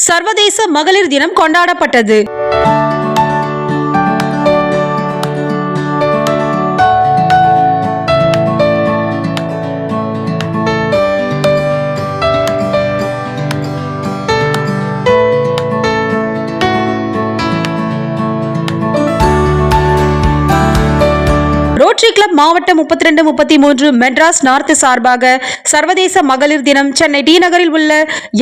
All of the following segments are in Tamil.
சர்வதேச மகளிர் தினம் கொண்டாடப்பட்டது. ரோட்டரி கிளப் மாவட்டம் 32, 33 மெட்ராஸ் நார்த் சார்பாக சர்வதேச மகளிர் தினம் சென்னை டி நகரில் உள்ள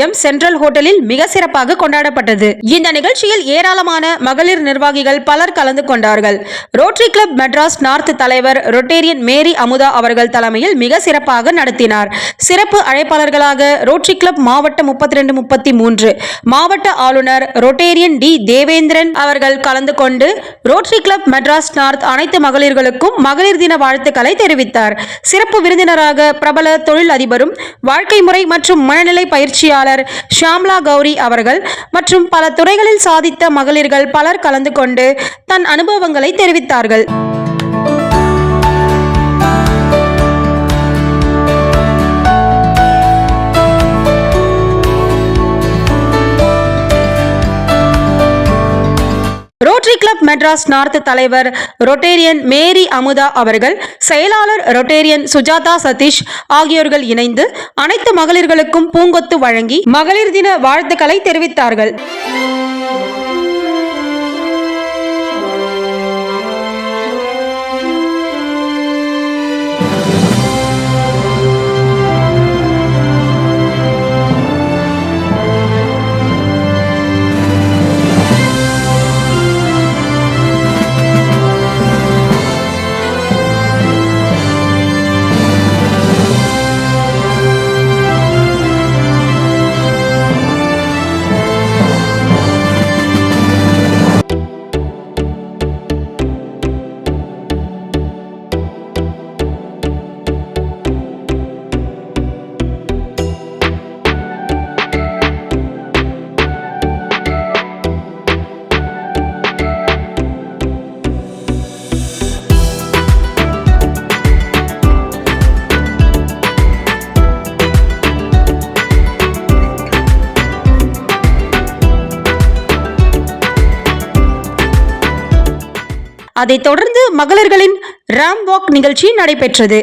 எம் சென்ட்ரல் ஹோட்டலில் மிக சிறப்பாக கொண்டாடப்பட்டது. இந்த நிகழ்ச்சியில் ஏராளமான மகளிர் நிர்வாகிகள் பலர் கலந்து கொண்டார்கள். ரோட்டரி கிளப் மெட்ராஸ் நார்த் தலைவர் ரொட்டேரியன் மேரி அமுதா அவர்கள் தலைமையில் மிக சிறப்பாக நடத்தினார். சிறப்பு அழைப்பாளர்களாக ரோட்டரி கிளப் மாவட்டம் 32, 33 மாவட்ட ஆளுநர் ரொட்டேரியன் டி தேவேந்திரன் அவர்கள் கலந்து கொண்டு ரோட்டரி கிளப் மெட்ராஸ் நார்த் அனைத்து மகளிர்களுக்கும் மகளிர் தின வாழ்த்துக்களை தெரிவித்தார். சிறப்பு விருந்தினராக பிரபல தொழில் அதிபரும் வாழ்க்கை முறை மற்றும் மனநிலை பயிற்சியாளர் ஷியாம்லா கௌரி அவர்கள் மற்றும் பல துறைகளில் சாதித்த மகளிர்கள் பலர் கலந்து கொண்டு தன் அனுபவங்களை தெரிவித்தார்கள். ரோட்டரி கிளப் மெட்ராஸ் நார்த் தலைவர் ரொட்டேரியன் மேரி அமுதா அவர்கள், செயலாளர் ரொட்டேரியன் சுஜாதா சதீஷ் ஆகியோர்கள் இணைந்து அனைத்து மகளிர்களுக்கும் பூங்கொத்து வழங்கி மகளிர் தின வாழ்த்துக்களை தெரிவித்தார்கள். அதைத் தொடர்ந்து மகளிர்களின் ராம் வாக் நிகழ்ச்சி நடைபெற்றது.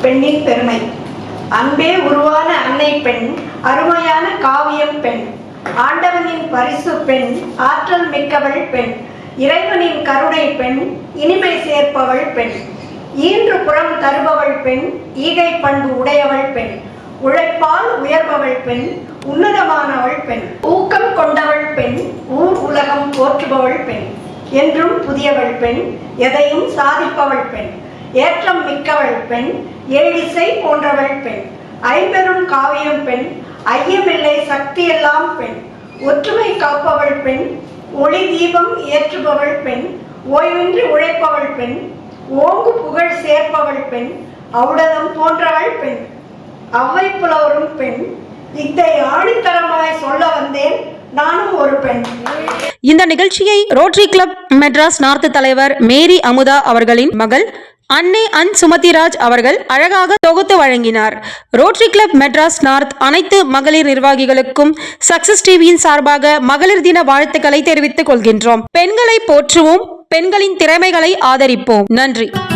பெண்ணின் பெருமை. அன்பே உருவான அன்னை பெண், அருமையான காவியம் பெண், ஆண்டவனின் பரிசு பெண், ஆற்றல் மிக்கவள் பெண், இறைவனின் கருணை பெண், இனிமை சேர்ப்பவள் பெண், ஈன்று புறம் தருபவள் பெண், ஈகை பண்பு உடையவள் பெண், உழைப்பால் உயர்பவள் பெண், உன்னதமானவள் பெண், ஊக்கம் கொண்டவள் பெண், ஊர் உலகம் போற்றுபவள் பெண், என்றும் புதியவள் பெண், எதையும் சாதிப்பவள் பெண், ஏற்றம் மிக்கவள் பெண், ஏழிசை போன்றவள் பெண், ஐம்பெரும் காவியம் பெண், ஐயமில்லை சக்தியெல்லாம் பெண், ஒற்றுமை காப்பவள் பெண், ஒளி தீபம் ஏற்றுபவள் பெண், ஓய்வின்றி உழைப்பவள் பெண், ஓங்கு புகழ் சேர்ப்பவள் பெண், ஔடதம் போன்றவள் பெண், அவ்வை புலவரும் பெண், இதை ஆணித்தரமாய் சொல்ல வந்தேன் நானும் ஒரு பெண். இந்த நிகழ்ச்சியை ரோட்டரி கிளப் மெட்ராஸ் நார்த் தலைவர் மேரி அமுதா அவர்களின் மகள் அன்னை அன் சுமதிராஜ் அவர்கள் அழகாக தொகுத்து வழங்கினார். ரோட்டரி கிளப் மெட்ராஸ் நார்த் அனைத்து மகளிர் நிர்வாகிகளுக்கும் சக்சஸ் டிவியின் சார்பாக மகளிர் தின வாழ்த்துக்களை தெரிவித்துக் கொள்கின்றோம். பெண்களை போற்றுவோம், பெண்களின் திறமைகளை ஆதரிப்போம். நன்றி.